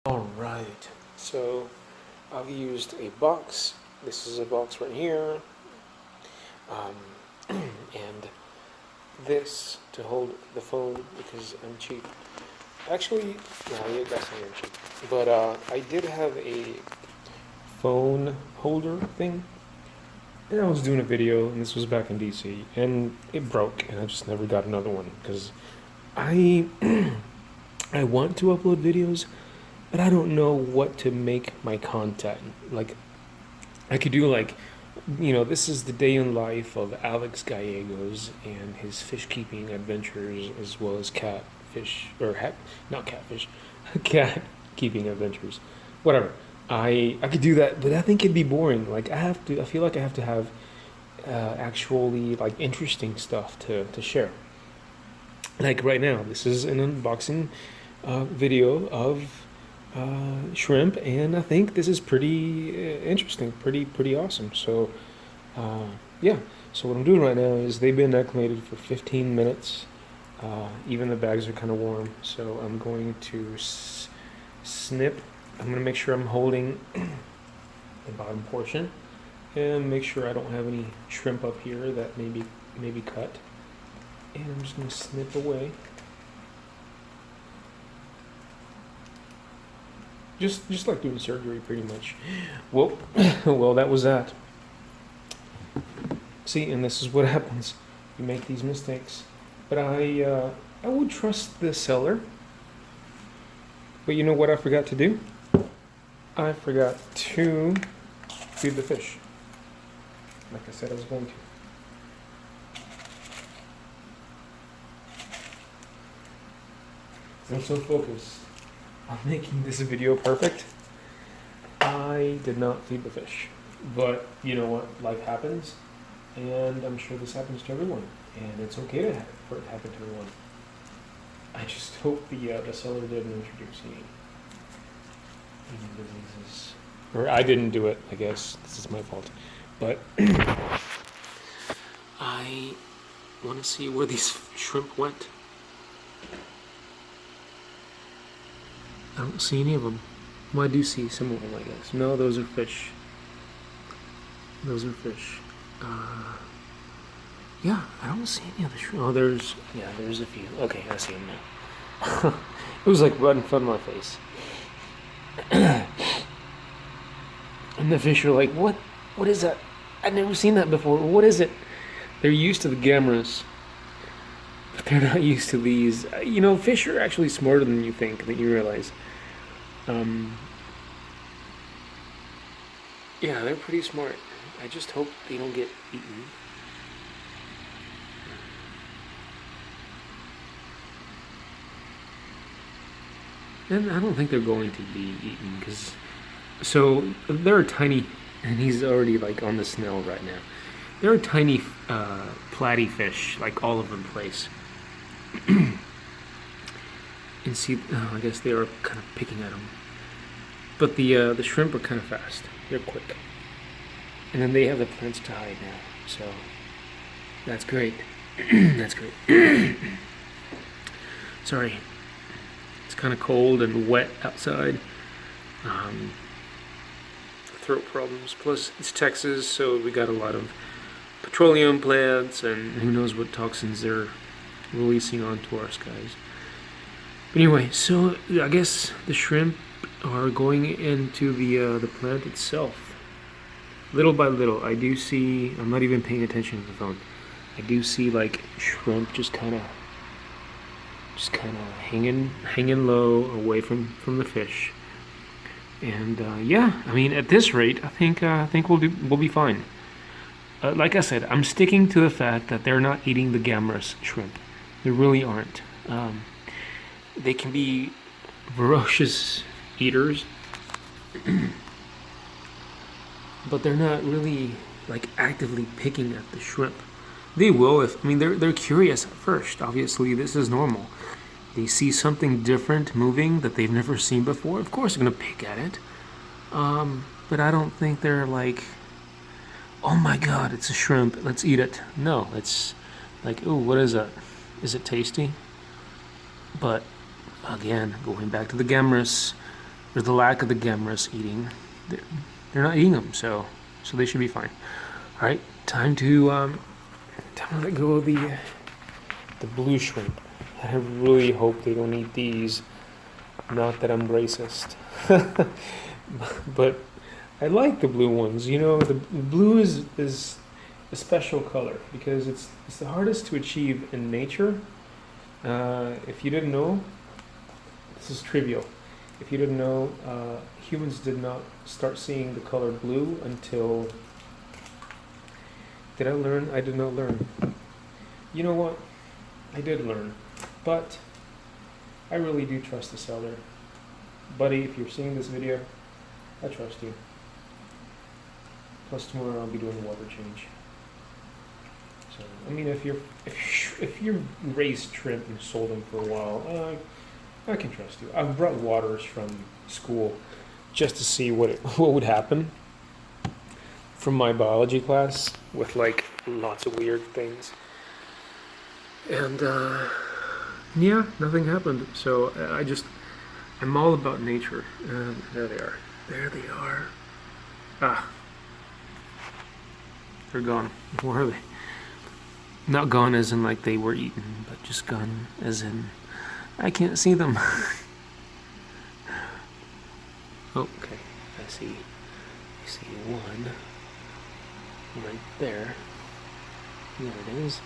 Alright, so I've used a box. This is a box right here. And this to hold the phone because I'm cheap. Actually, no, yeah, that's not even cheap. But I did have a phone holder thing. And I was doing a video, and this was back in DC, and it broke, and I just never got another one because I I want to upload videos, but I don't know what to make my content. Like, I could do like, this is the day in life of Alex Gallegos and his fish keeping adventures, as well as catfish or not catfish, cat keeping adventures, whatever. I could do that, but I think it'd be boring. Like I feel like I have to have actually like interesting stuff to share. Like right now, this is an unboxing video of shrimp, and I think this is pretty interesting, pretty awesome. So, yeah. So what I'm doing right now is they've been acclimated for 15 minutes. Even the bags are kind of warm, so I'm going to snip. I'm going to make sure I'm holding the bottom portion, and make sure I don't have any shrimp up here that maybe cut. And I'm just going to snip away. Just like doing surgery, pretty much. Well, well, that was that. See, and this is what happens. You make these mistakes. But I would trust the seller. But you know what I forgot to do? I forgot to feed the fish. Like I said I was going to. I'm so focused on making this video perfect. I did not feed the fish. But you know what? Life happens. And I'm sure this happens to everyone. And it's okay for it to happen to everyone. I just hope the seller didn't introduce any diseases. Or I didn't do it, I guess. This is my fault. But I want to see where these shrimp went. I don't see any of them. Well, I do see some of them, I guess. No, those are fish. Those are fish. Yeah, I don't see any of the shrimp. Oh, there's a few. Okay, I see them now. It was like right in front of my face. And the fish are like, what? What is that? I've never seen that before. What is it? They're used to the cameras, but they're not used to these. Fish are actually smarter than you think, than you realize. Yeah, they're pretty smart. I just hope they don't get eaten. And I don't think they're going to be eaten because... So, they're tiny, and he's already like on the snail right now. There are tiny platy fish, like all over the place. And see, I guess they are kind of picking at them. But the shrimp are kind of fast. They're quick. And then they have the plants to hide now. So that's great. That's great. Sorry. It's kind of cold and wet outside. Throat problems. Plus it's Texas, so we got a lot of petroleum plants and who knows what toxins they're releasing onto our skies. But anyway, so I guess the shrimp are going into the plant itself. Little by little, I do see. I'm not even paying attention to the phone. I do see like shrimp just kind of hanging low away from the fish. And yeah, I mean, at this rate, I think we'll be fine. Like I said, I'm sticking to the fact that they're not eating the gammarous shrimp. They really aren't. They can be ferocious eaters, but they're not really like actively picking at the shrimp. They will they're curious at first. Obviously, this is normal. They see something different moving that they've never seen before. Of course, they're gonna pick at it. But I don't think they're like, oh my god, it's a shrimp, let's eat it. No, it's like, ooh, what is that? Is it tasty? But again, going back to the gammarous, There's the lack of the Gemras eating. They're not eating them, so they should be fine. All right, time to let go of the blue shrimp. I really hope they don't eat these. Not that I'm racist, but I like the blue ones. You know, the blue is a special color because it's the hardest to achieve in nature. If you didn't know, this is trivial. If you didn't know, humans did not start seeing the color blue until... Did I learn? I did not learn. You know what? I did learn. But I really do trust the seller. Buddy, if you're seeing this video, I trust you. Plus tomorrow I'll be doing a water change. So, I mean, if you raised shrimp and sold them for a while, I can trust you. I've brought waters from school just to see what would happen from my biology class with like lots of weird things. And yeah, nothing happened. So I'm all about nature. And there they are. There they are. Ah. They're gone. Where are they? Not gone as in like they were eaten, but just gone as in I can't see them. Oh, okay. I see one right there. There it is.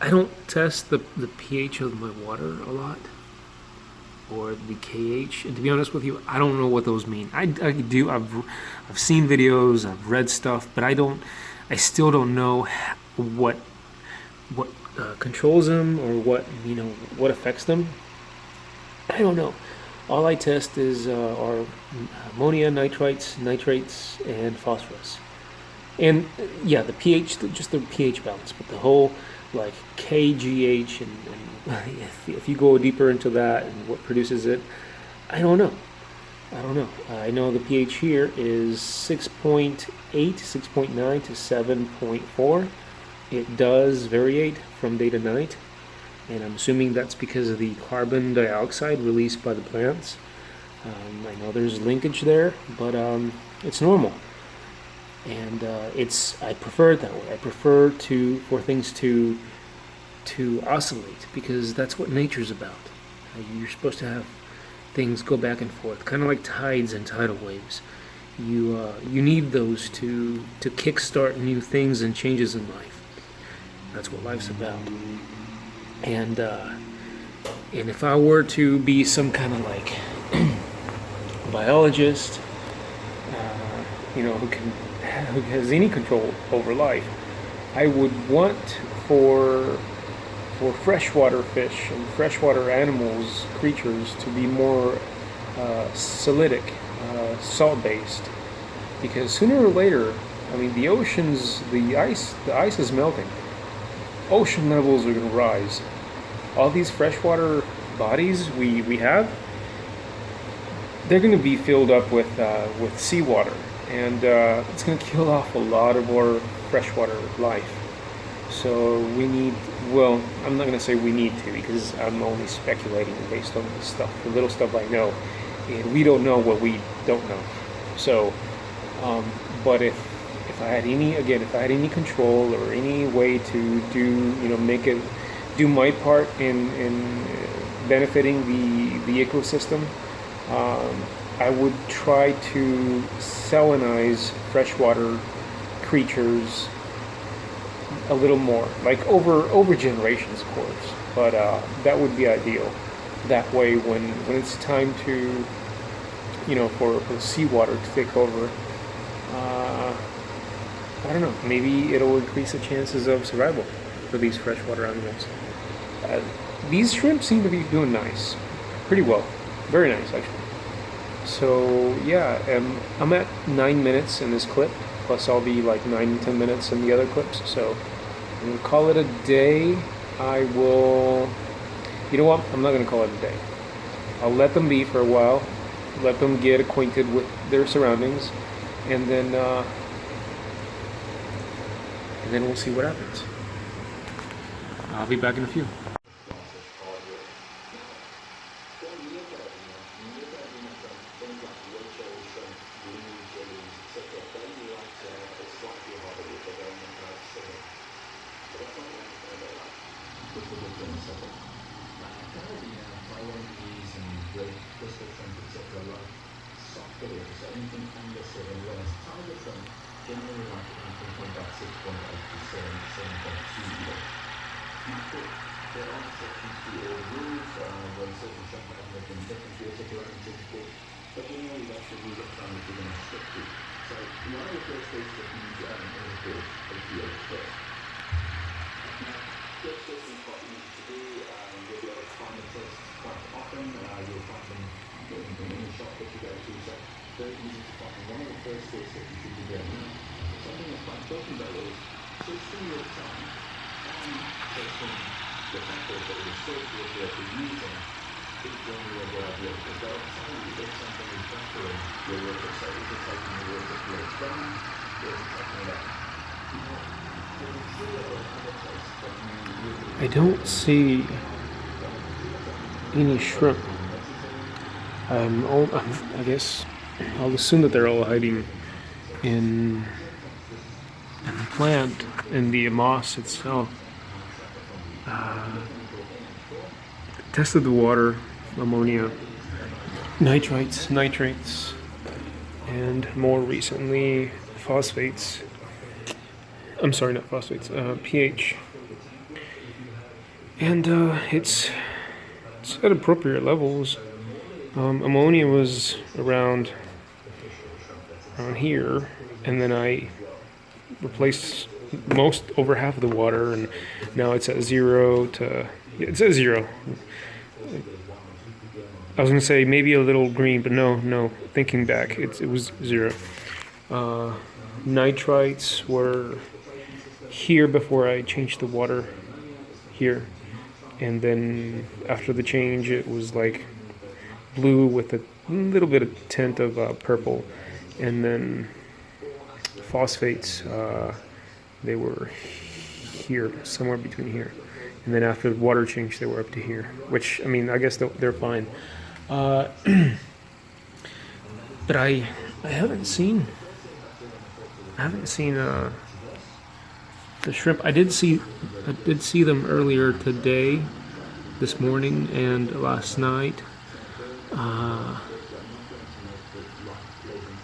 I don't test the pH of my water a lot, or the KH, and to be honest with you, I don't know what those mean. I've seen videos, I've read stuff, but I still don't know what controls them or what affects them. I don't know. All I test are ammonia, nitrates, and phosphorus. And yeah, the pH, just the pH balance, but the whole like KGH and if you go deeper into that and what produces it, I don't know. I know the pH here is 6.8, 6.9 to 7.4. It does variate from day to night, and I'm assuming that's because of the carbon dioxide released by the plants. I know there's linkage there, but it's normal. And I prefer it that way. I prefer for things to oscillate, because that's what nature's about. You're supposed to have things go back and forth, kind of like tides and tidal waves. You need those to kickstart new things and changes in life. That's what life's about. And if I were to be some kind of like biologist, who has any control over life, I would want for freshwater fish and freshwater animals, creatures, to be more salitic, salt-based, because sooner or later, I mean, the oceans, the ice is melting. Ocean levels are going to rise. All these freshwater bodies we have, they're going to be filled up with seawater, and it's going to kill off a lot of our freshwater life. So we need, well, I'm not going to say we need to, because I'm only speculating based on the little stuff I know, and we don't know what we don't know. So, but if I had any control or any way to do my part in benefiting the ecosystem, I would try to salinize freshwater creatures a little more, like over generations, of course. But that would be ideal. That way, when it's time to, for the seawater to take over, I don't know, maybe it'll increase the chances of survival for these freshwater animals. These shrimp seem to be doing nice, pretty well, very nice actually. So yeah, I'm at 9 minutes in this clip, plus I'll be like 9-10 minutes in the other clips, so I'm going to call it a day. I will, you know what, I'm not going to call it a day. I'll let them be for a while, let them get acquainted with their surroundings, and then we'll see what happens. I'll be back in a few. I don't see any shrimp. I guess I'll assume that they're all hiding in the plant, in the moss itself. Tested the water, ammonia, nitrites, nitrates, and more recently phosphates. I'm sorry, not phosphates, pH. And it's at appropriate levels. Ammonia was around here, and then I replaced over half of the water, and now it's at 0 to. It's at 0. I was gonna say maybe a little green, but no. Thinking back, it was 0. Nitrites were here before I changed the water here, and then after the change, it was like blue with a little bit of tint of purple, and then phosphates, they were here, somewhere between here, and then after the water change, they were up to here. Which, I mean, I guess they're fine. But I haven't seen the shrimp. I did see them earlier today, this morning, and last night.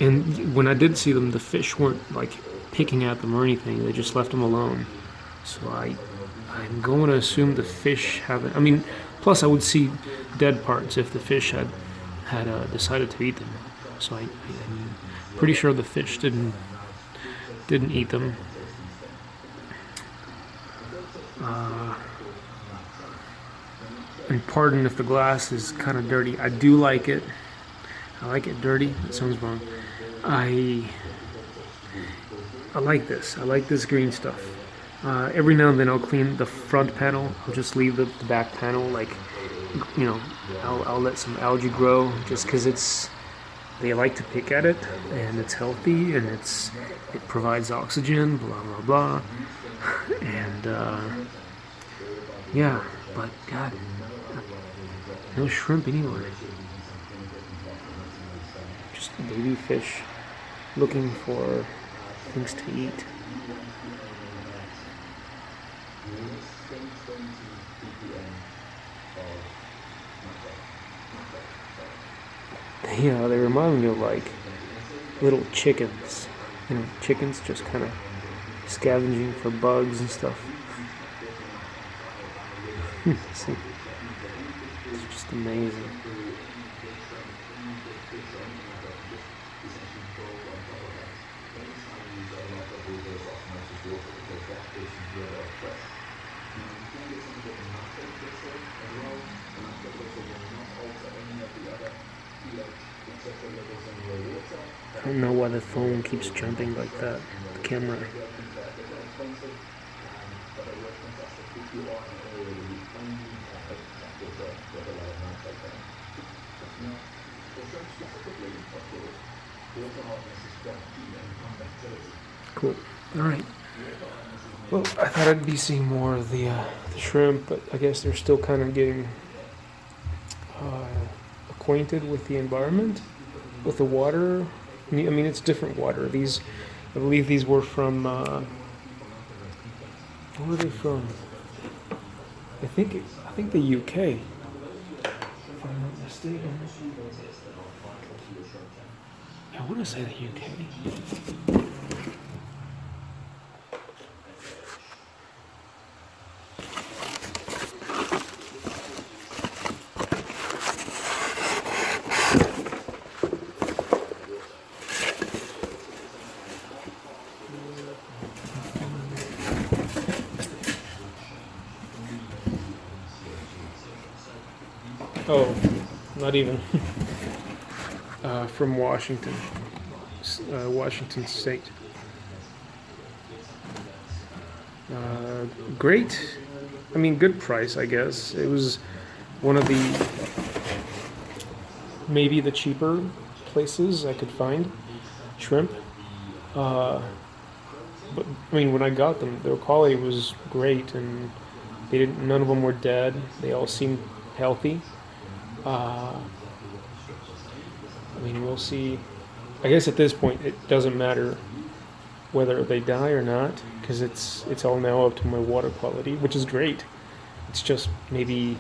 And when I did see them, the fish weren't like picking at them or anything. They just left them alone. So I'm going to assume the fish haven't. I mean, plus I would see dead parts if the fish had decided to eat them. So I'm pretty sure the fish didn't eat them. And pardon if the glass is kind of dirty. I do like it. I like it dirty. That sounds wrong. I like this. I like this green stuff. Every now and then I'll clean the front panel. I'll just leave the back panel, like, you know, I'll let some algae grow just because they like to pick at it, and it's healthy, and it provides oxygen, blah, blah, blah. And, yeah, but God, no shrimp anywhere. Just baby fish looking for things to eat. Yeah, they remind me of like little chickens. You know, chickens just kind of scavenging for bugs and stuff. See, it's just amazing. I don't know why the phone keeps jumping like that, the camera. Cool. All right. Well, I thought I'd be seeing more of the shrimp, but I guess they're still kind of getting acquainted with the environment, with the water. I mean, it's different water. These, I believe these were from, where were they from? I think the UK, if I'm not mistaken. I want to say the UK. Oh, not even. From Washington, Washington State. Great. I mean, good price, I guess. It was one of the maybe the cheaper places I could find shrimp. Uh, but I mean, when I got them, their quality was great, and they didn't. None of them were dead. They all seemed healthy. Uh, I mean, we'll see. I guess at this point, it doesn't matter whether they die or not, because it's all now up to my water quality, which is great. It's just maybe,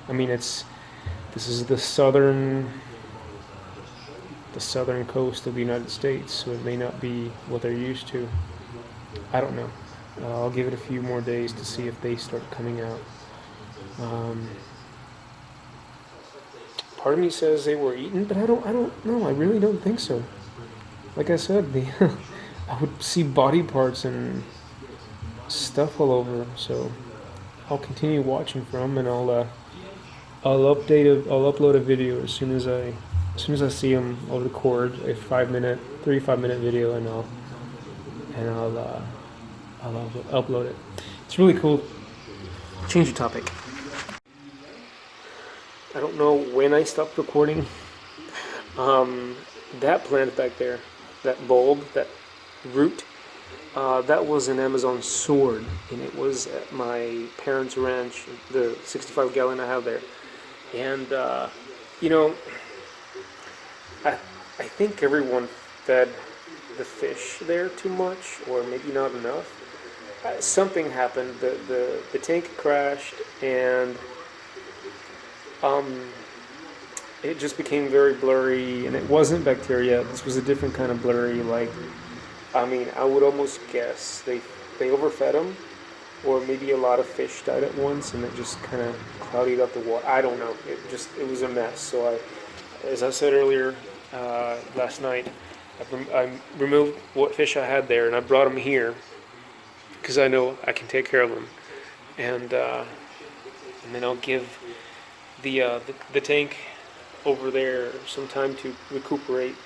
I mean, this is the southern coast of the United States, so it may not be what they're used to. I don't know. I'll give it a few more days to see if they start coming out. Part of me says they were eaten, but I don't know. I really don't think so. Like I said, I would see body parts and stuff all over. So I'll continue watching for them, and I'll upload a video as soon as I see them. I'll record a 5 minute video, and I'll upload it. It's really cool. Change the topic. I don't know when I stopped recording. That plant back there, that bulb, that root, that was an Amazon sword, and it was at my parents' ranch, the 65-gallon I have there. And, you know, I think everyone fed the fish there too much, or maybe not enough. Something happened. The tank crashed, and it just became very blurry, and it wasn't bacteria. This was a different kind of blurry. Like, I mean, I would almost guess they overfed them, or maybe a lot of fish died at once, and it just kind of clouded up the water. I don't know. It was a mess. So as I said earlier, last night, I removed what fish I had there, and I brought them here because I know I can take care of them, and then I'll give the tank over there some time to recuperate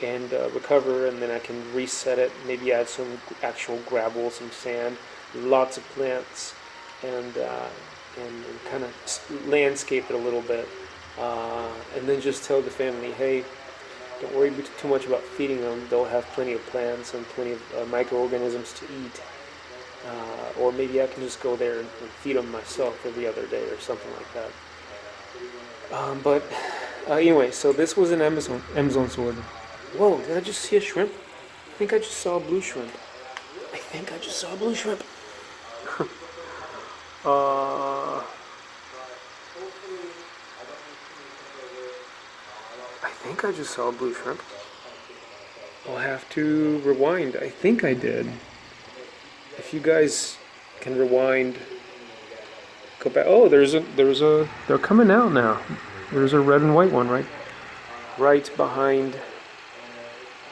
and recover, and then I can reset it, maybe add some actual gravel, some sand, lots of plants, and kind of landscape it a little bit, and then just tell the family, hey, don't worry too much about feeding them. They'll have plenty of plants and plenty of microorganisms to eat, or maybe I can just go there and feed them myself every other day or something like that. But anyway, so this was an Amazon sword. Whoa, did I just see a shrimp? I think I just saw a blue shrimp. I think I just saw a blue shrimp. I'll have to rewind. I think I did. If you guys can rewind, go back. Oh, they're coming out now. There's a red and white one, right behind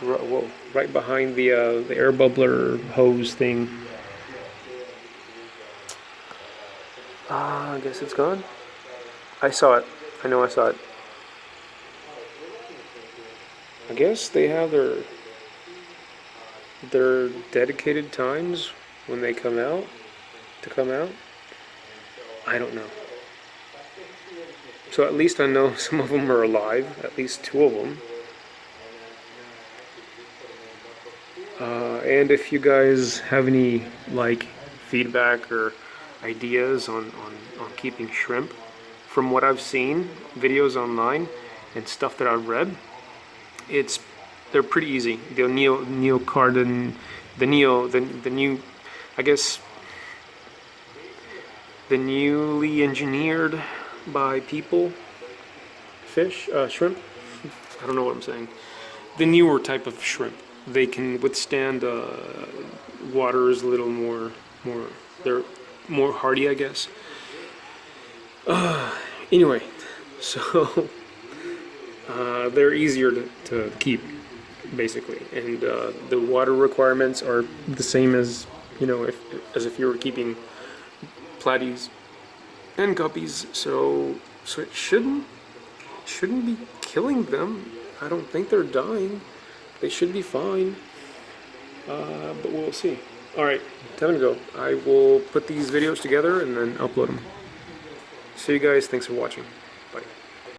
the air bubbler hose thing. I guess it's gone. I saw it. I know I saw it. I guess they have their dedicated times when they come out. I don't know. So at least I know some of them are alive, at least two of them. And if you guys have any feedback or ideas on keeping shrimp, from what I've seen, videos online and stuff that I've read, they're pretty easy. The neocardin, the new, I guess. the newly engineered by people fish, shrimp. I don't know what I'm saying. The newer type of shrimp. They can withstand waters a little more. They're more hardy, I guess. Anyway, so they're easier to keep, basically, and the water requirements are the same as if you were keeping platies and guppies. So it shouldn't be killing them. I don't think they're dying. They should be fine. But we'll see. Alright, time to go. I will put these videos together and then upload them. See you guys. Thanks for watching. Bye.